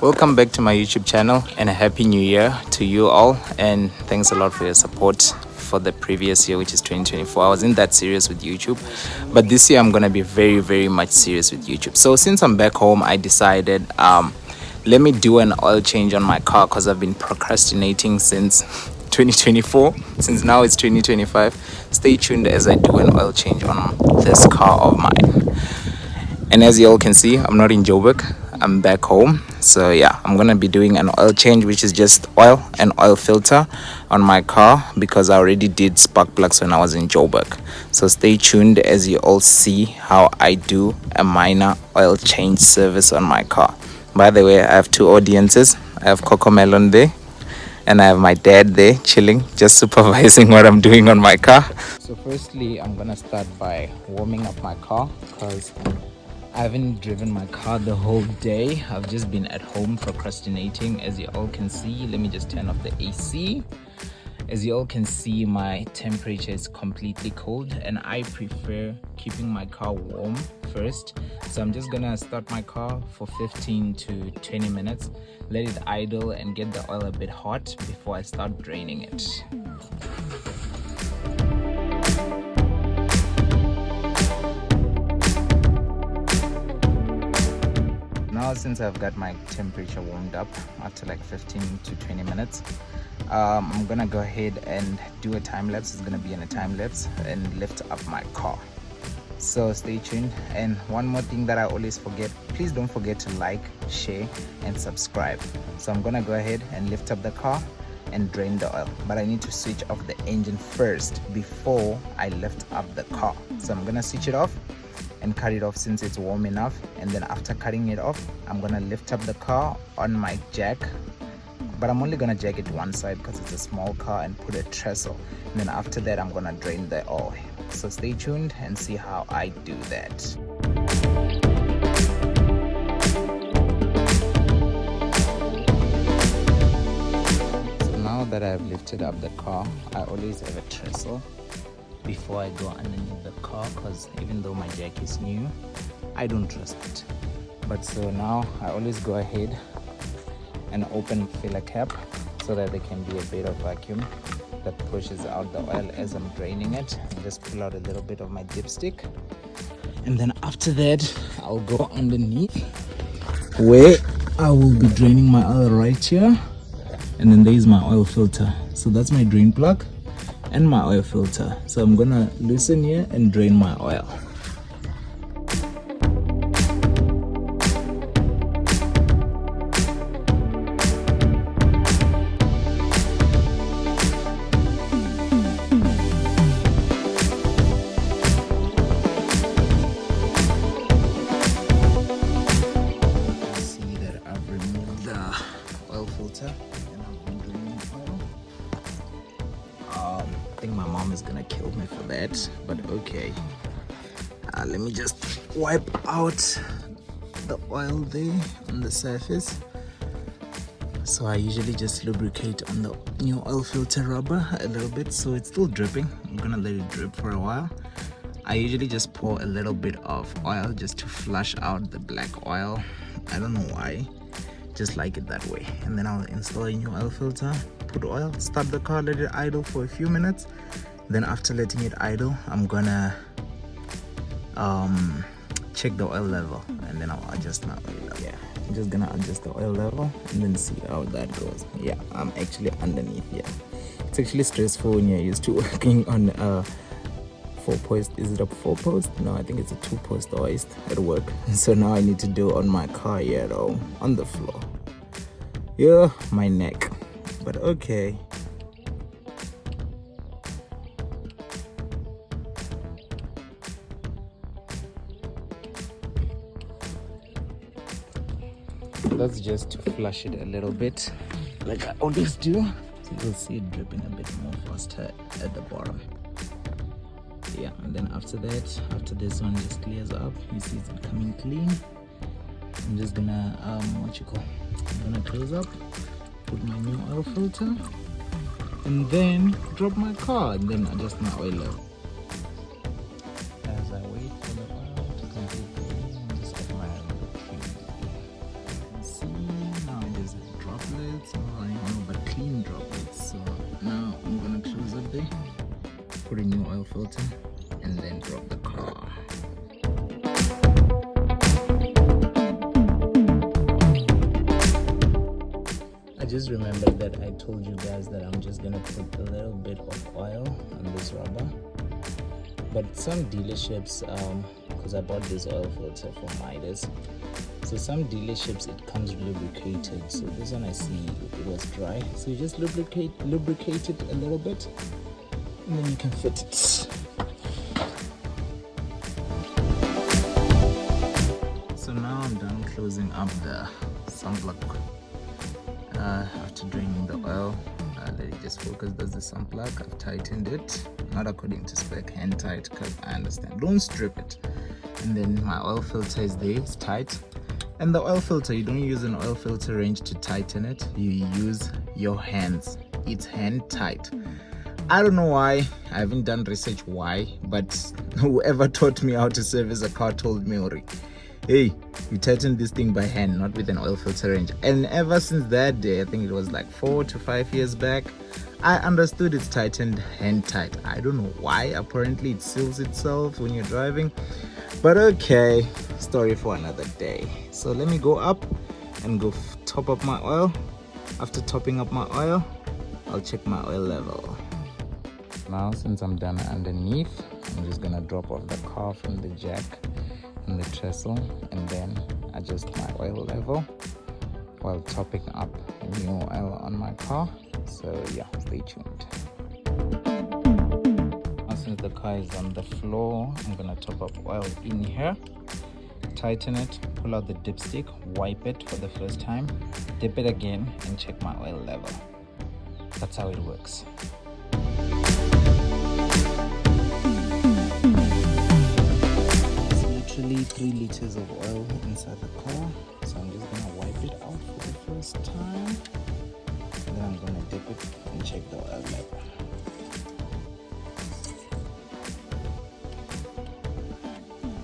Welcome back to my YouTube channel and a happy new year to you all, and thanks a lot for your support for the previous year, which is 2024. I wasn't that serious with YouTube, but this year I'm gonna be very much serious with YouTube. So since I'm back home, I decided let me do an oil change on my car because I've been procrastinating since 2024. Since now it's 2025. Stay tuned as I do an oil change on this car of mine. And as you all can see, I'm not in Joburg, I'm back home. So yeah, I'm gonna be doing an oil change, which is just oil and oil filter on my car, because I already did spark plugs when I was in Joburg. So stay tuned as you all see how I do a minor oil change service on my car. By the way, I have two audiences. I have Coco Melon there and I have my dad there chilling, just supervising what I'm doing on my car. So firstly, I'm gonna start by warming up my car because I haven't driven my car the whole day. I've just been at home procrastinating, as you all can see. Let me just turn off the AC. As you all can see, my temperature is completely cold and I prefer keeping my car warm first. So I'm just gonna start my car for 15 to 20 minutes, let it idle and get the oil a bit hot before I start draining it. Now, since I've got my temperature warmed up after like 15 to 20 minutes, I'm gonna go ahead and do a time lapse. It's gonna be in a time lapse and lift up my car. So stay tuned. And one more thing that I always forget, please don't forget to like, share and subscribe. So I'm gonna go ahead and lift up the car and drain the oil, but I need to switch off the engine first before I lift up the car. So I'm gonna switch it off and cut it off since it's warm enough, and then after cutting it off, I'm gonna lift up the car on my jack, but I'm only gonna jack it to one side because it's a small car, and put a trestle, and then after that I'm gonna drain the oil. So stay tuned and see how I do that. So now that I've lifted up the car, I always have a trestle before I go underneath the car, because even though my jack is new, I don't trust it. But so now I always go ahead and open filler cap so that there can be a bit of vacuum that pushes out the oil as I'm draining it, and just pull out a little bit of my dipstick. And then after that, I'll go underneath where I will be draining my oil right here. And then there's my oil filter. So that's my drain plug and my oil filter. So I'm gonna loosen here and drain my oil. See that I've removed the oil filter and I've been draining oil. I think my mom is gonna kill me for that, but okay. Let me just wipe out the oil there on the surface. So I usually just lubricate on the new oil filter rubber a little bit, so it's still dripping. I'm gonna let it drip for a while. I usually just pour a little bit of oil just to flush out the black oil. I don't know why, just like it that way. And then I'll install a new oil filter, put oil, start the car, let it idle for a few minutes. Then after letting it idle, I'm gonna check the oil level, and then I'll adjust my oil level. Yeah, I'm just gonna adjust the oil level and then see how that goes. Yeah, I'm actually underneath here. It's actually stressful when you're used to working on four-post. Is it a four-post? No, I think it's a two-post hoist at work. So now I need to do on my car here though, on the floor. Yeah, my neck, but okay. That's just to flush it a little bit, like I always do. So you'll see it dripping a bit more faster at the bottom. Yeah, and then after that, after this one just clears up, you see it's becoming clean. I'm just gonna I'm gonna close up, put my new oil filter, and then drop my car, and then adjust my oil level. As I wait for the oil to complete, just admire the tree. See, now filter and then drop the car. I just remembered that I told you guys that I'm just gonna put a little bit of oil on this rubber, but some dealerships, because I bought this oil filter from Midas, so some dealerships it comes lubricated. So this one I see it was dry, so you just lubricate it a little bit and then you can fit it. So now I'm done closing up the sunblock. After draining the oil, let it just focus. That's the sunblock. I've tightened it, not according to spec, hand tight, because I understand, don't strip it. And then my oil filter is there, it's tight. And the oil filter, you don't use an oil filter wrench to tighten it, you use your hands. It's hand tight. I don't know why, I haven't done research why, but whoever taught me how to service a car told me, Ori, hey, you tighten this thing by hand, not with an oil filter wrench. And ever since that day, I think it was like 4 to 5 years back, I understood it's tightened hand tight. I don't know why. Apparently it seals itself when you're driving, but okay, story for another day. So let me go up and go top up my oil. After topping up my oil, I'll check my oil level. Now since I'm done underneath, I'm just gonna drop off the car from the jack and the trestle and then adjust my oil level while topping up new oil on my car. So yeah, stay tuned. Now since the car is on the floor, I'm gonna top up oil in here, tighten it, pull out the dipstick, wipe it for the first time, dip it again and check my oil level. That's how it works. It's literally 3 liters of oil inside the car, so I'm just gonna wipe it out for the first time. Then I'm gonna dip it and check the oil level.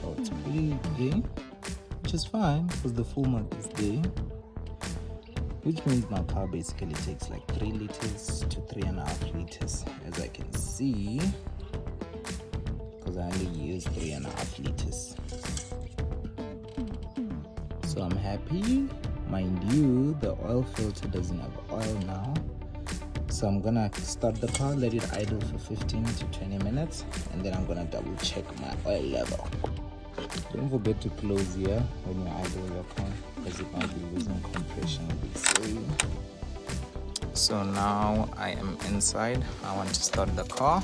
Oh, it's pretty there, which is fine because the full mark is there, which means my car basically takes like 3 liters to 3.5 liters, as I can see, because I only use 3.5 liters. So I'm happy. Mind you, the oil filter doesn't have oil now, so I'm gonna start the car, let it idle for 15 to 20 minutes, and then I'm gonna double check my oil level. Don't forget to close here when you idle your car, because it might be losing compression, they say. So now I am inside. I want to start the car,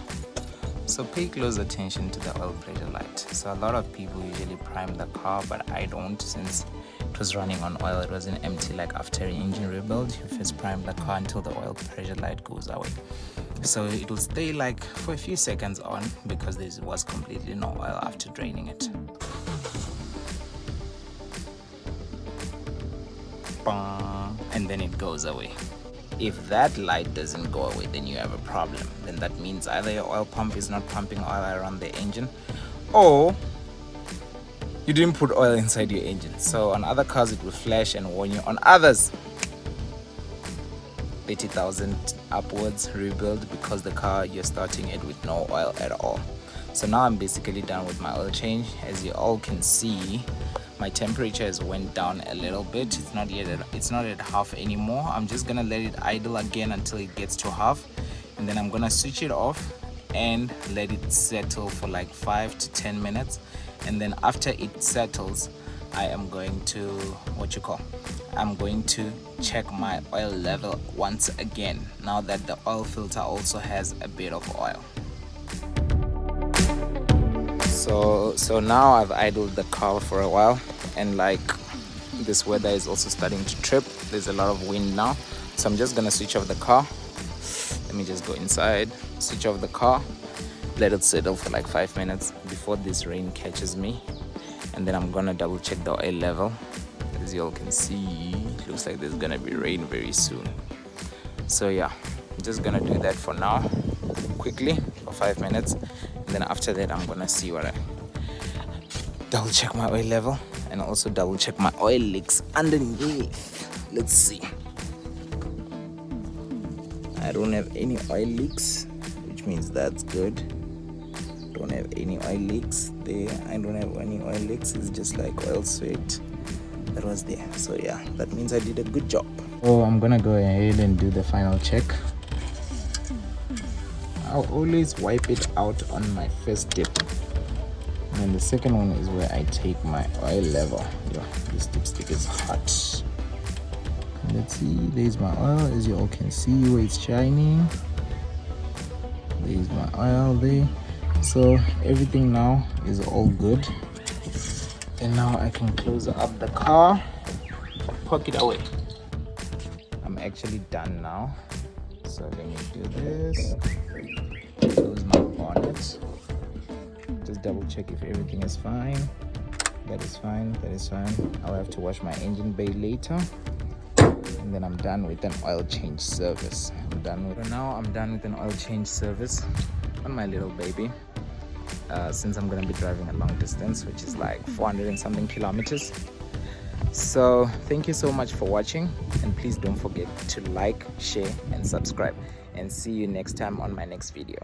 so pay close attention to the oil pressure light. So a lot of people usually prime the car, but I don't, since it was running on oil. It wasn't empty. Like after an engine rebuild, you first prime the car until the oil pressure light goes away, so it will stay like for a few seconds on because there was completely no oil after draining it. And then it goes away. If that light doesn't go away, then you have a problem. Then that means either your oil pump is not pumping oil around the engine, or you didn't put oil inside your engine. So on other cars it will flash and warn you. On others, 30,000 upwards rebuild, because the car you're starting it with no oil at all. So now I'm basically done with my oil change. As you all can see, my temperature has went down a little bit. It's not at half anymore. I'm just gonna let it idle again until it gets to half, and then I'm gonna switch it off and let it settle for like 5 to 10 minutes. And then after it settles, I am going to I'm going to check my oil level once again, now that the oil filter also has a bit of oil. So now I've idled the car for a while, and like this weather is also starting to trip. There's a lot of wind now, so I'm just gonna switch off the car. Let me just go inside, switch off the car, let it settle for like 5 minutes before this rain catches me, and then I'm gonna double check the oil level. As you all can see, it looks like there's gonna be rain very soon. So yeah, I'm just gonna do that for now, quickly, for 5 minutes, and then after that I'm gonna see what I double check my oil level and also double check my oil leaks underneath. Let's see. I don't have any oil leaks, which means that's good. don't have any oil leaks there. I don't have any oil leaks. It's just like oil sweat that was there. So yeah, that means I did a good job. Oh, I'm gonna go ahead and do the final check. I'll always wipe it out on my first dip, and then the second one is where I take my oil level. Yeah, this dipstick is hot. Let's see, there's my oil, as you all can see where it's shining. There's my oil there. So everything now is all good, and now I can close up the car, park it away. I'm actually done now, so let me do this. Close my bonnet, just double check if everything is fine. That is fine, that is fine. I'll have to wash my engine bay later, and then I'm done with an oil change service. I'm done with an oil change service on my little baby, since I'm gonna be driving a long distance, which is like 400 and something kilometers. So thank you so much for watching, and please don't forget to like, share and subscribe, and see you next time on my next video.